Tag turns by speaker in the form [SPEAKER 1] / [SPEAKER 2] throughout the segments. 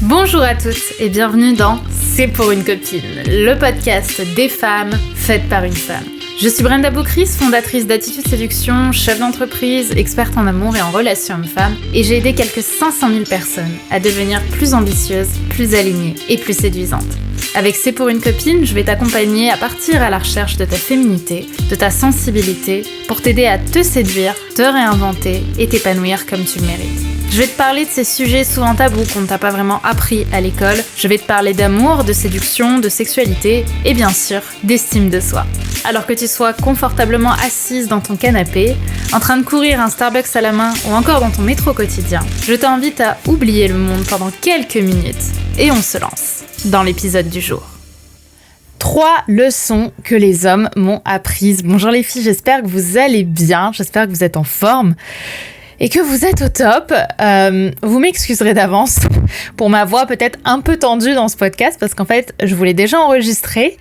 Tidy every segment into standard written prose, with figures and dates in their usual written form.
[SPEAKER 1] Bonjour à toutes et bienvenue dans C'est pour une copine, le podcast des femmes faites par une femme. Je suis Brenda Boucris, fondatrice d'Attitude Séduction, chef d'entreprise, experte en amour et en relations hommes-femmes, et j'ai aidé quelques 500 000 personnes à devenir plus ambitieuses, plus alignées et plus séduisantes. Avec C'est pour une copine, je vais t'accompagner à partir à la recherche de ta féminité, de ta sensibilité, pour t'aider à te séduire, te réinventer et t'épanouir comme tu le mérites. Je vais te parler de ces sujets souvent tabous qu'on ne t'a pas vraiment appris à l'école. Je vais te parler d'amour, de séduction, de sexualité et bien sûr d'estime de soi. Alors que tu sois confortablement assise dans ton canapé, en train de courir un Starbucks à la main ou encore dans ton métro quotidien, je t'invite à oublier le monde pendant quelques minutes et on se lance dans l'épisode du jour. 3 leçons que les hommes m'ont apprises. Bonjour les filles, j'espère que vous allez bien, j'espère que vous êtes en forme. Et que vous êtes au top. Vous m'excuserez d'avance pour ma voix peut-être un peu tendue dans ce podcast parce qu'en fait, je voulais déjà enregistrer.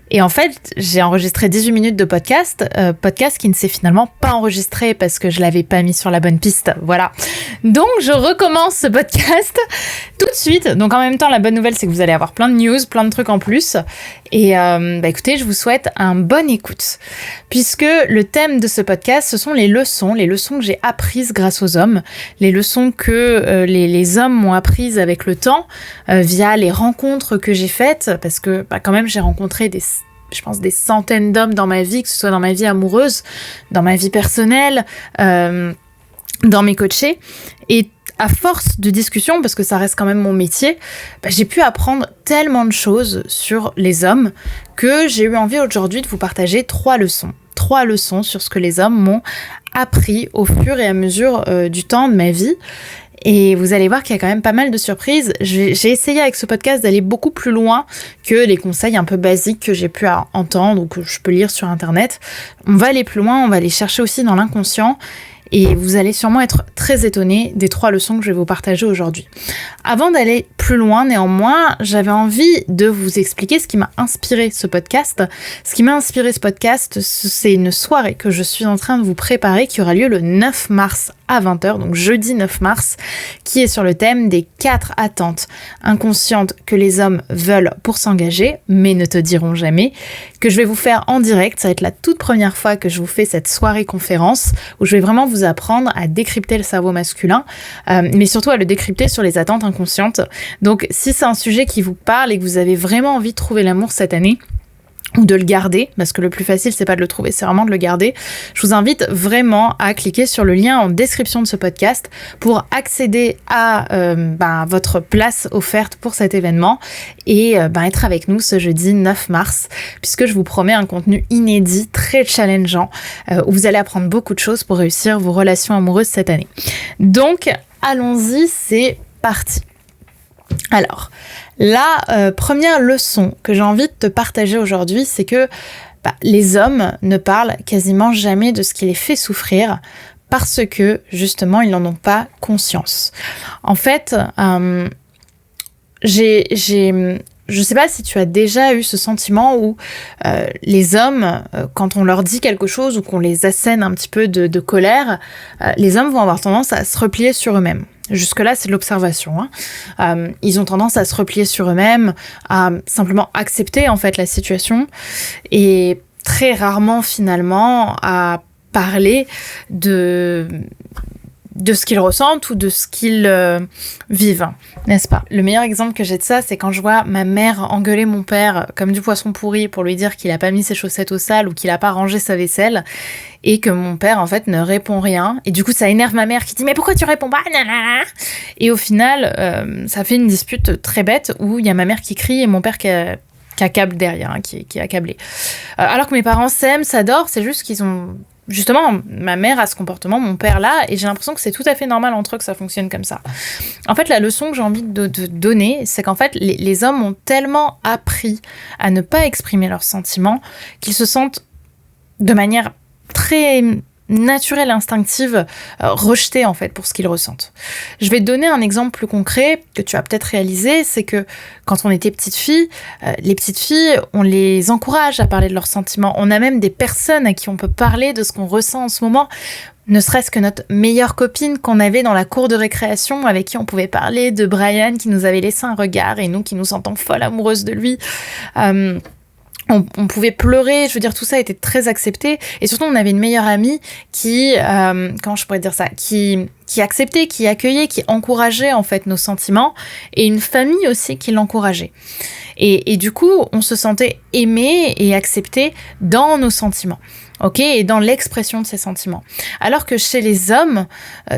[SPEAKER 1] Et en fait, j'ai enregistré 18 minutes de podcast qui ne s'est finalement pas enregistré parce que je l'avais pas mis sur la bonne piste. Voilà. Donc, je recommence ce podcast tout de suite. Donc, en même temps, la bonne nouvelle, c'est que vous allez avoir plein de news, plein de trucs en plus. Et écoutez, je vous souhaite un bon écoute. Puisque le thème de ce podcast, ce sont les leçons que j'ai apprises grâce aux hommes, les leçons que les hommes m'ont apprises avec le temps, via les rencontres que j'ai faites, parce que quand même, j'ai rencontré des centaines d'hommes dans ma vie, que ce soit dans ma vie amoureuse, dans ma vie personnelle, dans mes coachés. Et à force de discussion, parce que ça reste quand même mon métier, j'ai pu apprendre tellement de choses sur les hommes que j'ai eu envie aujourd'hui de vous partager 3 leçons. 3 leçons sur ce que les hommes m'ont appris au fur et à mesure du temps de ma vie. Et vous allez voir qu'il y a quand même pas mal de surprises. J'ai essayé avec ce podcast d'aller beaucoup plus loin que les conseils un peu basiques que j'ai pu entendre ou que je peux lire sur Internet. On va aller plus loin, on va aller chercher aussi dans l'inconscient. Et vous allez sûrement être très étonnés des 3 leçons que je vais vous partager aujourd'hui. Avant d'aller plus loin, néanmoins, j'avais envie de vous expliquer ce qui m'a inspiré ce podcast. Ce qui m'a inspiré ce podcast, c'est une soirée que je suis en train de vous préparer qui aura lieu le 9 mars à 20h, donc jeudi 9 mars, qui est sur le thème des 4 attentes inconscientes que les hommes veulent pour s'engager, mais ne te diront jamais, que je vais vous faire en direct. Ça va être la toute première fois que je vous fais cette soirée conférence, où je vais vraiment vous apprendre à décrypter le cerveau masculin, mais surtout à le décrypter sur les attentes inconscientes. Donc si c'est un sujet qui vous parle et que vous avez vraiment envie de trouver l'amour cette année, ou de le garder, parce que le plus facile, c'est pas de le trouver, c'est vraiment de le garder. Je vous invite vraiment à cliquer sur le lien en description de ce podcast pour accéder à votre place offerte pour cet événement et être avec nous ce jeudi 9 mars, puisque je vous promets un contenu inédit, très challengeant, où vous allez apprendre beaucoup de choses pour réussir vos relations amoureuses cette année. Donc, allons-y, c'est parti. Alors, la première leçon que j'ai envie de te partager aujourd'hui, c'est que les hommes ne parlent quasiment jamais de ce qui les fait souffrir parce que, justement, ils n'en ont pas conscience. En fait, je sais pas si tu as déjà eu ce sentiment où les hommes, quand on leur dit quelque chose ou qu'on les assène un petit peu de colère, les hommes vont avoir tendance à se replier sur eux-mêmes. Jusque-là, c'est de l'observation. Ils ont tendance à se replier sur eux-mêmes, à simplement accepter en fait la situation et très rarement finalement à parler de ce qu'ils ressentent ou de ce qu'ils vivent, n'est-ce pas? Le meilleur exemple que j'ai de ça, c'est quand je vois ma mère engueuler mon père comme du poisson pourri pour lui dire qu'il a pas mis ses chaussettes au sale ou qu'il a pas rangé sa vaisselle et que mon père en fait ne répond rien et du coup ça énerve ma mère qui dit mais pourquoi tu réponds pas, nanana. Et au final ça fait une dispute très bête où il y a ma mère qui crie et mon père qui accable derrière, qui est accablé. Alors que mes parents s'aiment, s'adorent, c'est juste qu'ils ont... Justement, ma mère a ce comportement, mon père là, et j'ai l'impression que c'est tout à fait normal entre eux que ça fonctionne comme ça. En fait, la leçon que j'ai envie de donner, c'est qu'en fait, les hommes ont tellement appris à ne pas exprimer leurs sentiments qu'ils se sentent de manière très naturelle, instinctive, rejetés en fait pour ce qu'ils ressentent. Je vais te donner un exemple plus concret que tu as peut-être réalisé, c'est que quand on était petite fille, les petites filles, on les encourage à parler de leurs sentiments. On a même des personnes à qui on peut parler de ce qu'on ressent en ce moment. Ne serait-ce que notre meilleure copine qu'on avait dans la cour de récréation, avec qui on pouvait parler de Brian qui nous avait laissé un regard et nous qui nous sentons folles amoureuses de lui. On pouvait pleurer, je veux dire, tout ça était très accepté. Et surtout, on avait une meilleure amie qui, comment je pourrais dire ça, qui acceptait, qui accueillait, qui encourageait en fait nos sentiments, et une famille aussi qui l'encourageait. Et du coup, on se sentait aimé et accepté dans nos sentiments. Ok, et dans l'expression de ces sentiments. Alors que chez les hommes,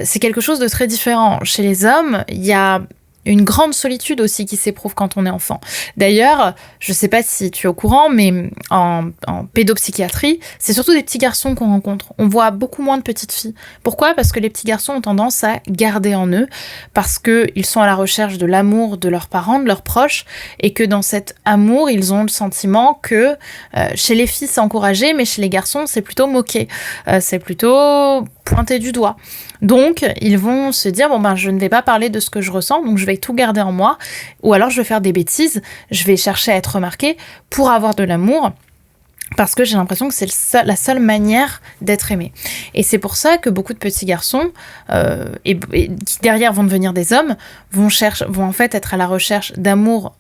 [SPEAKER 1] c'est quelque chose de très différent. Chez les hommes, il y a une grande solitude aussi qui s'éprouve quand on est enfant. D'ailleurs, je sais pas si tu es au courant, mais en pédopsychiatrie, c'est surtout des petits garçons qu'on rencontre. On voit beaucoup moins de petites filles. Pourquoi ? Parce que les petits garçons ont tendance à garder en eux, parce qu'ils sont à la recherche de l'amour de leurs parents, de leurs proches, et que dans cet amour, ils ont le sentiment que chez les filles, c'est encouragé, mais chez les garçons, c'est plutôt moqué. C'est plutôt pointé du doigt. Donc, ils vont se dire, je ne vais pas parler de ce que je ressens, donc je vais tout garder en moi, ou alors je vais faire des bêtises, je vais chercher à être remarqué pour avoir de l'amour, parce que j'ai l'impression que c'est la seule manière d'être aimé. Et c'est pour ça que beaucoup de petits garçons, et qui derrière vont devenir des hommes, vont en fait être à la recherche d'amour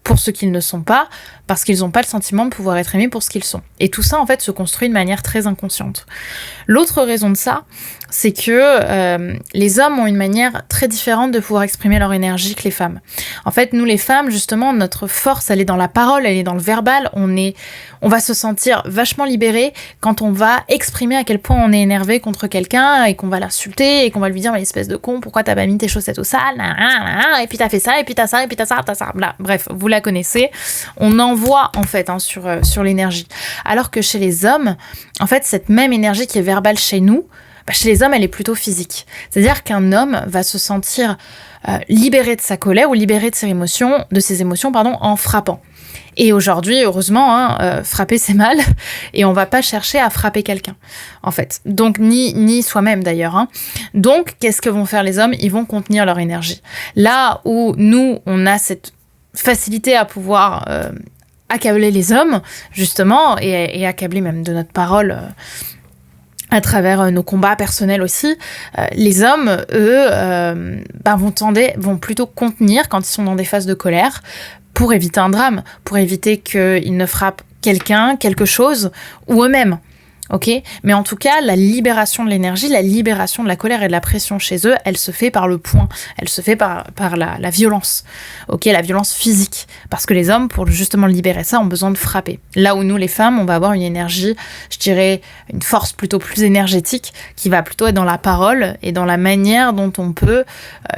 [SPEAKER 1] pour ce qu'ils ne sont pas, parce qu'ils n'ont pas le sentiment de pouvoir être aimés pour ce qu'ils sont. Et tout ça, en fait, se construit de manière très inconsciente. L'autre raison de ça, c'est que les hommes ont une manière très différente de pouvoir exprimer leur énergie que les femmes. En fait, nous les femmes, justement, notre force, elle est dans la parole, elle est dans le verbal. On va se sentir vachement libéré quand on va exprimer à quel point on est énervé contre quelqu'un et qu'on va l'insulter et qu'on va lui dire « mais espèce de con, pourquoi t'as pas mis tes chaussettes au sale ? Et puis t'as fait ça, et puis t'as ça, et puis t'as ça, Bla. » Bref, vous la connaissez. On envoie, en fait, sur l'énergie. Alors que chez les hommes, en fait, cette même énergie qui est verbale chez nous, chez les hommes, elle est plutôt physique. C'est-à-dire qu'un homme va se sentir libéré de sa colère ou libéré de ses émotions, en frappant. Et aujourd'hui, heureusement, frapper c'est mal, et on va pas chercher à frapper quelqu'un, en fait. Donc ni soi-même d'ailleurs. Donc, qu'est-ce que vont faire les hommes ? Ils vont contenir leur énergie. Là où nous, on a cette facilité à pouvoir accabler les hommes, justement, et accabler même de notre parole. À travers nos combats personnels aussi, les hommes, eux, vont plutôt contenir quand ils sont dans des phases de colère pour éviter un drame, pour éviter qu'ils ne frappent quelqu'un, quelque chose, ou eux-mêmes. Ok ? Mais en tout cas, la libération de l'énergie, la libération de la colère et de la pression chez eux, elle se fait par le poing, elle se fait par la violence, ok ? La violence physique. Parce que les hommes, pour justement libérer ça, ont besoin de frapper. Là où nous, les femmes, on va avoir une énergie, je dirais, une force plutôt plus énergétique, qui va plutôt être dans la parole et dans la manière dont on peut,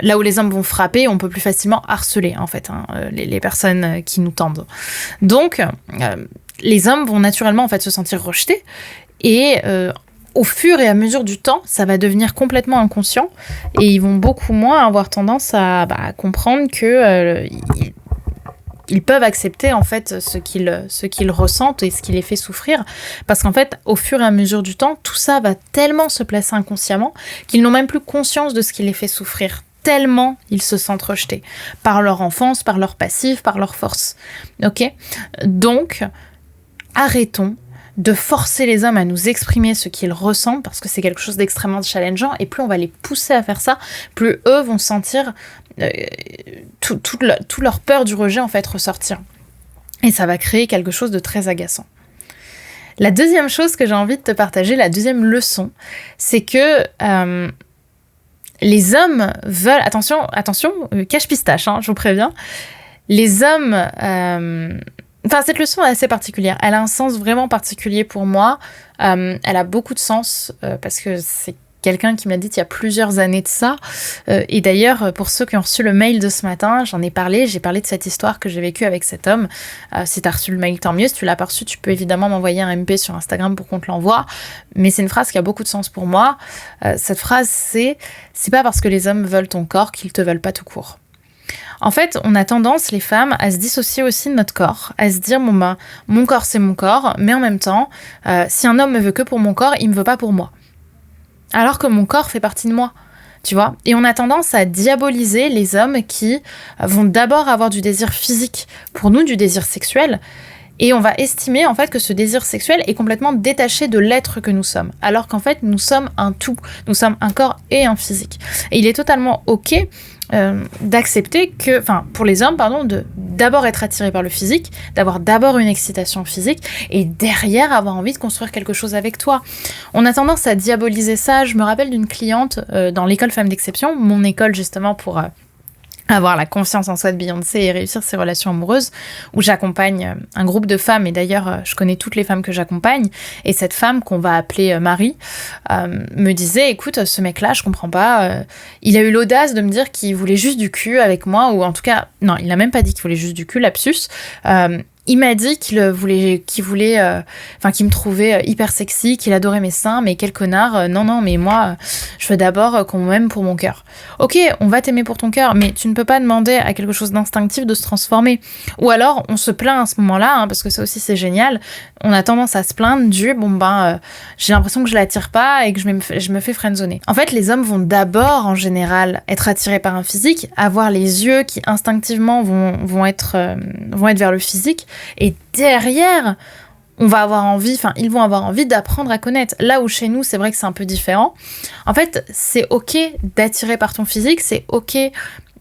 [SPEAKER 1] là où les hommes vont frapper, on peut plus facilement harceler, en fait, les personnes qui nous tendent. Donc, les hommes vont naturellement, en fait, se sentir rejetés. Et au fur et à mesure du temps, ça va devenir complètement inconscient et ils vont beaucoup moins avoir tendance à comprendre que ils peuvent accepter en fait ce qu'ils ressentent et ce qui les fait souffrir, parce qu'en fait, au fur et à mesure du temps, tout ça va tellement se placer inconsciemment qu'ils n'ont même plus conscience de ce qui les fait souffrir. Tellement ils se sentent rejetés par leur enfance, par leur passif, par leur force. Ok ? Donc, arrêtons de forcer les hommes à nous exprimer ce qu'ils ressentent, parce que c'est quelque chose d'extrêmement challengeant, et plus on va les pousser à faire ça, plus eux vont sentir toute leur peur du rejet en fait ressortir. Et ça va créer quelque chose de très agaçant. La deuxième chose que j'ai envie de te partager, la deuxième leçon, c'est que les hommes veulent... Attention, cache pistache, je vous préviens. Les hommes... cette leçon est assez particulière. Elle a un sens vraiment particulier pour moi. Elle a beaucoup de sens parce que c'est quelqu'un qui me l'a dit il y a plusieurs années de ça. Et d'ailleurs, pour ceux qui ont reçu le mail de ce matin, j'ai parlé de cette histoire que j'ai vécue avec cet homme. Si tu as reçu le mail, tant mieux. Si tu l'as pas reçu, tu peux évidemment m'envoyer un MP sur Instagram pour qu'on te l'envoie. Mais c'est une phrase qui a beaucoup de sens pour moi. Cette phrase, c'est pas parce que les hommes veulent ton corps qu'ils te veulent pas tout court. En fait, on a tendance, les femmes, à se dissocier aussi de notre corps, à se dire, mon corps, c'est mon corps, mais en même temps, si un homme me veut que pour mon corps, il me veut pas pour moi. Alors que mon corps fait partie de moi, tu vois. Et on a tendance à diaboliser les hommes qui vont d'abord avoir du désir physique, pour nous, du désir sexuel, Et on va estimer en fait que ce désir sexuel est complètement détaché de l'être que nous sommes, alors qu'en fait nous sommes un tout, nous sommes un corps et un physique. Et il est totalement ok d'accepter que, enfin pour les hommes pardon, de d'abord être attiré par le physique, d'avoir d'abord une excitation physique et derrière avoir envie de construire quelque chose avec toi. On a tendance à diaboliser ça. Je me rappelle d'une cliente dans l'école Femmes d'Exception, mon école justement pour avoir la confiance en soi de Beyoncé et réussir ses relations amoureuses, où j'accompagne un groupe de femmes, et d'ailleurs je connais toutes les femmes que j'accompagne, et cette femme qu'on va appeler Marie me disait, écoute, ce mec-là, je comprends pas, il a eu l'audace de me dire qu'il voulait juste du cul avec moi, ou en tout cas, non, il n'a même pas dit qu'il voulait juste du cul, lapsus, il m'a dit qu'il me trouvait hyper sexy, qu'il adorait mes seins, mais quel connard. Non, mais moi, je veux d'abord qu'on m'aime pour mon cœur. Ok, on va t'aimer pour ton cœur, mais tu ne peux pas demander à quelque chose d'instinctif de se transformer. Ou alors, on se plaint à ce moment-là, parce que ça aussi c'est génial, on a tendance à se plaindre du, j'ai l'impression que je l'attire pas et que je me fais friendzoner. En fait, les hommes vont d'abord, en général, être attirés par un physique, avoir les yeux qui instinctivement vont être vers le physique, et derrière, ils vont avoir envie d'apprendre à connaître. Là où chez nous, c'est vrai que c'est un peu différent. En fait, c'est ok d'attirer par ton physique, c'est ok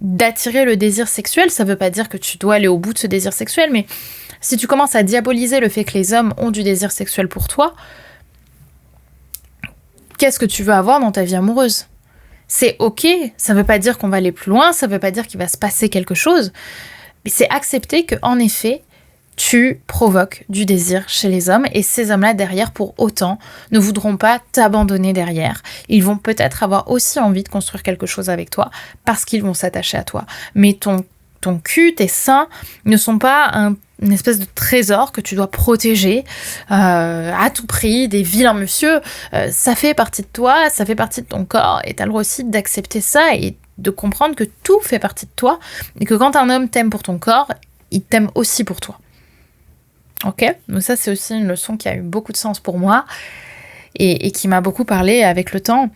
[SPEAKER 1] d'attirer le désir sexuel. Ça veut pas dire que tu dois aller au bout de ce désir sexuel, mais si tu commences à diaboliser le fait que les hommes ont du désir sexuel pour toi, qu'est-ce que tu veux avoir dans ta vie amoureuse ? C'est ok, ça veut pas dire qu'on va aller plus loin, ça veut pas dire qu'il va se passer quelque chose, mais c'est accepter que, en effet, tu provoques du désir chez les hommes, et ces hommes-là, derrière, pour autant, ne voudront pas t'abandonner derrière. Ils vont peut-être avoir aussi envie de construire quelque chose avec toi, parce qu'ils vont s'attacher à toi. Mais ton cul, tes seins, ne sont pas une espèce de trésor que tu dois protéger à tout prix, des vilains monsieur. Ça fait partie de toi, ça fait partie de ton corps, et t'as le droit aussi d'accepter ça, et de comprendre que tout fait partie de toi, et que quand un homme t'aime pour ton corps, il t'aime aussi pour toi. Ok, donc ça c'est aussi une leçon qui a eu beaucoup de sens pour moi et qui m'a beaucoup parlé avec le temps.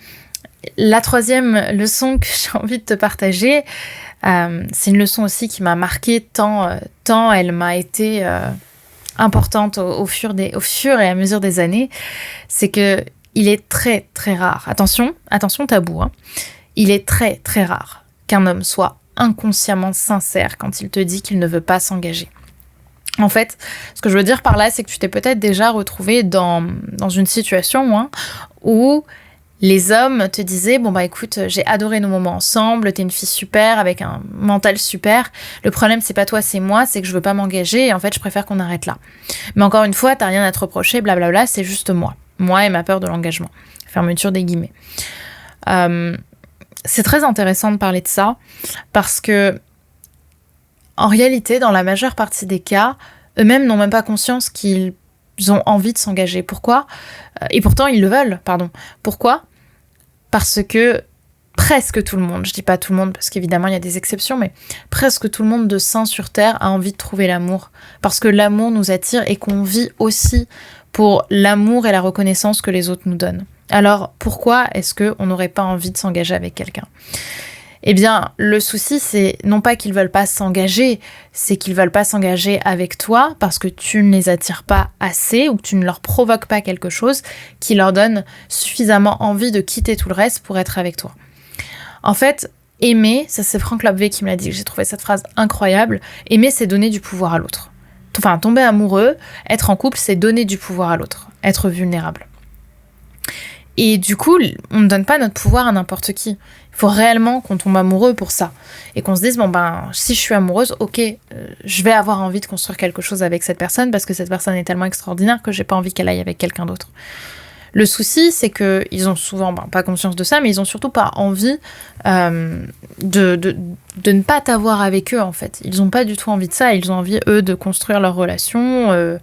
[SPEAKER 1] La troisième leçon que j'ai envie de te partager, c'est une leçon aussi qui m'a marquée tant elle m'a été importante au fur et à mesure des années, c'est que il est très très rare, attention tabou, il est très très rare qu'un homme soit inconsciemment sincère quand il te dit qu'il ne veut pas s'engager. En fait, ce que je veux dire par là, c'est que tu t'es peut-être déjà retrouvé dans une situation où les hommes te disaient « Bon écoute, j'ai adoré nos moments ensemble, t'es une fille super, avec un mental super. Le problème, c'est pas toi, c'est moi, c'est que je veux pas m'engager et en fait, je préfère qu'on arrête là. Mais encore une fois, t'as rien à te reprocher, blablabla, c'est juste moi. Moi et ma peur de l'engagement. » Fermeture des guillemets. C'est très intéressant de parler de ça parce que en réalité, dans la majeure partie des cas, eux-mêmes n'ont même pas conscience qu'ils ont envie de s'engager. Pourquoi ? Et pourtant, ils le veulent, pardon. Pourquoi ? Parce que presque tout le monde, je dis pas tout le monde parce qu'évidemment il y a des exceptions, mais presque tout le monde de sain sur Terre a envie de trouver l'amour. Parce que l'amour nous attire et qu'on vit aussi pour l'amour et la reconnaissance que les autres nous donnent. Alors pourquoi est-ce qu'on n'aurait pas envie de s'engager avec quelqu'un ? Eh bien, le souci, c'est non pas qu'ils veulent pas s'engager, c'est qu'ils veulent pas s'engager avec toi parce que tu ne les attires pas assez ou que tu ne leur provoques pas quelque chose qui leur donne suffisamment envie de quitter tout le reste pour être avec toi. En fait, aimer, ça c'est Frank Lobvé qui me l'a dit, j'ai trouvé cette phrase incroyable, aimer c'est donner du pouvoir à l'autre. Enfin, tomber amoureux, être en couple, c'est donner du pouvoir à l'autre, être vulnérable. Et du coup, on ne donne pas notre pouvoir à n'importe qui. Il faut réellement qu'on tombe amoureux pour ça. Et qu'on se dise, si je suis amoureuse, ok, je vais avoir envie de construire quelque chose avec cette personne parce que cette personne est tellement extraordinaire que j'ai pas envie qu'elle aille avec quelqu'un d'autre. Le souci, c'est qu'ils ont souvent pas conscience de ça, mais ils ont surtout pas envie de ne pas t'avoir avec eux, en fait. Ils ont pas du tout envie de ça. Ils ont envie, eux, de construire leur relation.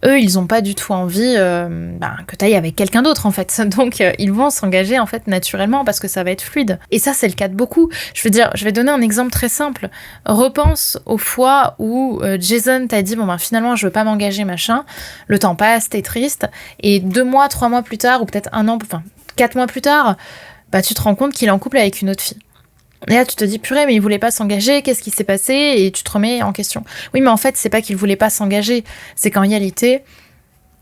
[SPEAKER 1] Eux, ils n'ont pas du tout envie que tu ailles avec quelqu'un d'autre, en fait. Donc, ils vont s'engager, en fait, naturellement, parce que ça va être fluide. Et ça, c'est le cas de beaucoup. Je veux dire, je vais donner un exemple très simple. Repense aux fois où Jason t'a dit, finalement, je veux pas m'engager, machin. Le temps passe, t'es triste. Et 2 mois, 3 mois plus tard, ou peut-être 4 mois plus tard, tu te rends compte qu'il est en couple avec une autre fille. Et là, tu te dis, purée, mais il voulait pas s'engager, qu'est-ce qui s'est passé? Et tu te remets en question. Oui, mais en fait, c'est pas qu'il voulait pas s'engager, c'est qu'en réalité,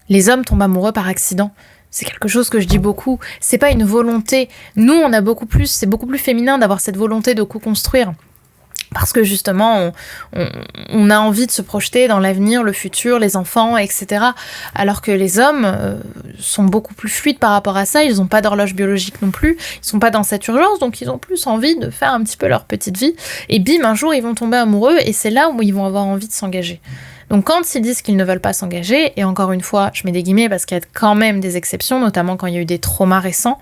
[SPEAKER 1] les hommes tombent amoureux par accident. C'est quelque chose que je dis beaucoup. C'est pas une volonté. Nous, c'est beaucoup plus féminin d'avoir cette volonté de co-construire. Parce que justement, on a envie de se projeter dans l'avenir, le futur, les enfants, etc. Alors que les hommes sont beaucoup plus fluides par rapport à ça. Ils n'ont pas d'horloge biologique non plus. Ils sont pas dans cette urgence, donc ils ont plus envie de faire un petit peu leur petite vie. Et bim, un jour, ils vont tomber amoureux et c'est là où ils vont avoir envie de s'engager. Donc quand ils disent qu'ils ne veulent pas s'engager, et encore une fois, je mets des guillemets parce qu'il y a quand même des exceptions, notamment quand il y a eu des traumas récents,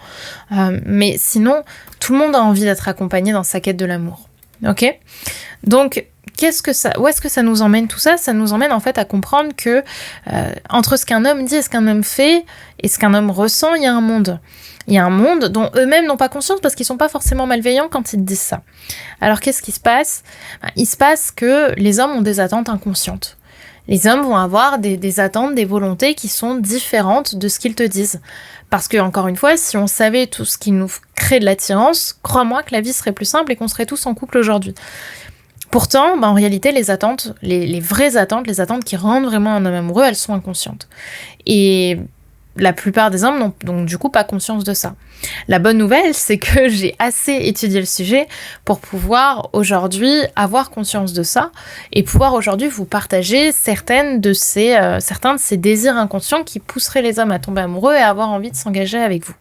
[SPEAKER 1] mais sinon, tout le monde a envie d'être accompagné dans sa quête de l'amour. Ok ? Donc, où est-ce que ça nous emmène tout ça ? Ça nous emmène en fait à comprendre que entre ce qu'un homme dit et ce qu'un homme fait, et ce qu'un homme ressent, il y a un monde. Il y a un monde dont eux-mêmes n'ont pas conscience parce qu'ils sont pas forcément malveillants quand ils disent ça. Alors qu'est-ce qui se passe ? Il se passe que les hommes ont des attentes inconscientes. Les hommes vont avoir des attentes, des volontés qui sont différentes de ce qu'ils te disent. Parce que, encore une fois, si on savait tout ce qui nous crée de l'attirance, crois-moi que la vie serait plus simple et qu'on serait tous en couple aujourd'hui. Pourtant, en réalité, les attentes, les vraies attentes, les attentes qui rendent vraiment un homme amoureux, elles sont inconscientes. Et la plupart des hommes n'ont donc du coup pas conscience de ça. La bonne nouvelle, c'est que j'ai assez étudié le sujet pour pouvoir aujourd'hui avoir conscience de ça et pouvoir aujourd'hui vous partager certains de ces désirs inconscients qui pousseraient les hommes à tomber amoureux et à avoir envie de s'engager avec vous.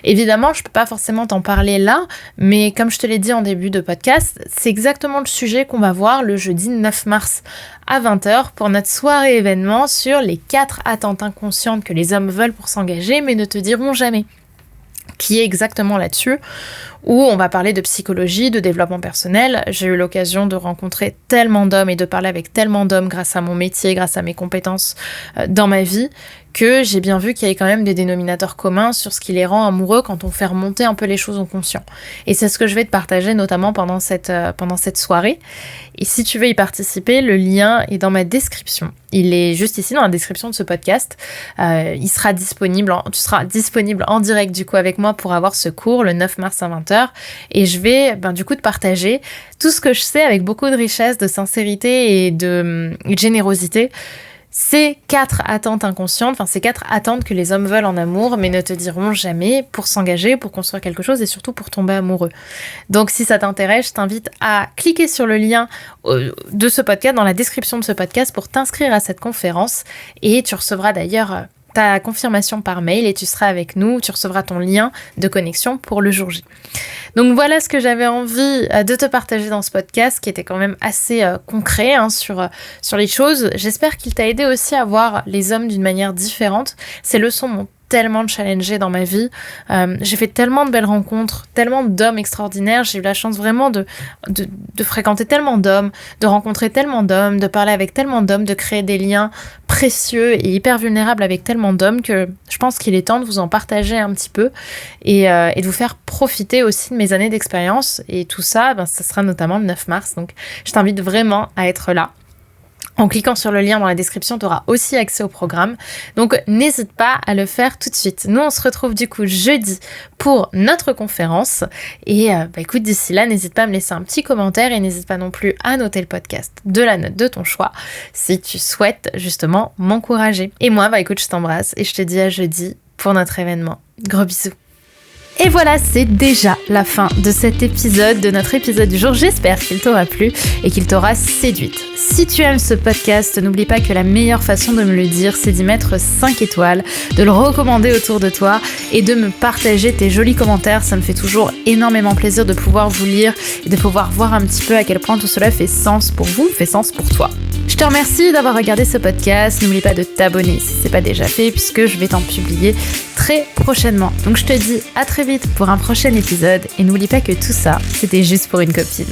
[SPEAKER 1] Évidemment, je peux pas forcément t'en parler là, mais comme je te l'ai dit en début de podcast, c'est exactement le sujet qu'on va voir le jeudi 9 mars à 20h pour notre soirée événement sur les 4 attentes inconscientes que les hommes veulent pour s'engager mais ne te diront jamais. Qui est exactement là-dessus, où on va parler de psychologie, de développement personnel. J'ai eu l'occasion de rencontrer tellement d'hommes et de parler avec tellement d'hommes grâce à mon métier, grâce à mes compétences dans ma vie, que j'ai bien vu qu'il y avait quand même des dénominateurs communs sur ce qui les rend amoureux quand on fait remonter un peu les choses au conscient. Et c'est ce que je vais te partager notamment pendant cette soirée. Et si tu veux y participer, le lien est dans ma description. Il est juste ici dans la description de ce podcast. Tu seras disponible en direct du coup avec moi pour avoir ce cours le 9 mars à 20h. Et je vais du coup te partager tout ce que je sais avec beaucoup de richesse, de sincérité et de générosité. Ces 4 attentes inconscientes, ces 4 attentes que les hommes veulent en amour, mais ne te diront jamais pour s'engager, pour construire quelque chose et surtout pour tomber amoureux. Donc si ça t'intéresse, je t'invite à cliquer sur le lien de ce podcast, dans la description de ce podcast, pour t'inscrire à cette conférence et tu recevras d'ailleurs ta confirmation par mail et tu seras avec nous, tu recevras ton lien de connexion pour le jour J. Donc voilà ce que j'avais envie de te partager dans ce podcast qui était quand même assez concret sur les choses. J'espère qu'il t'a aidé aussi à voir les hommes d'une manière différente. Ces leçons m'ont tellement challengée dans ma vie. J'ai fait tellement de belles rencontres, tellement d'hommes extraordinaires. J'ai eu la chance vraiment de fréquenter tellement d'hommes, de rencontrer tellement d'hommes, de parler avec tellement d'hommes, de créer des liens précieux et hyper vulnérables avec tellement d'hommes que je pense qu'il est temps de vous en partager un petit peu et de vous faire profiter aussi de mes années d'expérience. Et tout ça, ça sera notamment le 9 mars. Donc, je t'invite vraiment à être là. En cliquant sur le lien dans la description, tu auras aussi accès au programme. Donc, n'hésite pas à le faire tout de suite. Nous, on se retrouve du coup jeudi pour notre conférence. Et écoute, d'ici là, n'hésite pas à me laisser un petit commentaire et n'hésite pas non plus à noter le podcast de la note de ton choix si tu souhaites justement m'encourager. Et moi, écoute, je t'embrasse et je te dis à jeudi pour notre événement. Gros bisous. Et voilà, c'est déjà la fin de cet épisode, de notre épisode du jour. J'espère qu'il t'aura plu et qu'il t'aura séduite. Si tu aimes ce podcast, n'oublie pas que la meilleure façon de me le dire, c'est d'y mettre 5 étoiles, de le recommander autour de toi et de me partager tes jolis commentaires. Ça me fait toujours énormément plaisir de pouvoir vous lire et de pouvoir voir un petit peu à quel point tout cela fait sens pour vous, fait sens pour toi. Je te remercie d'avoir regardé ce podcast. N'oublie pas de t'abonner si ce n'est pas déjà fait puisque je vais t'en publier très prochainement. Donc je te dis à très vite pour un prochain épisode et n'oublie pas que tout ça, c'était juste pour une copine.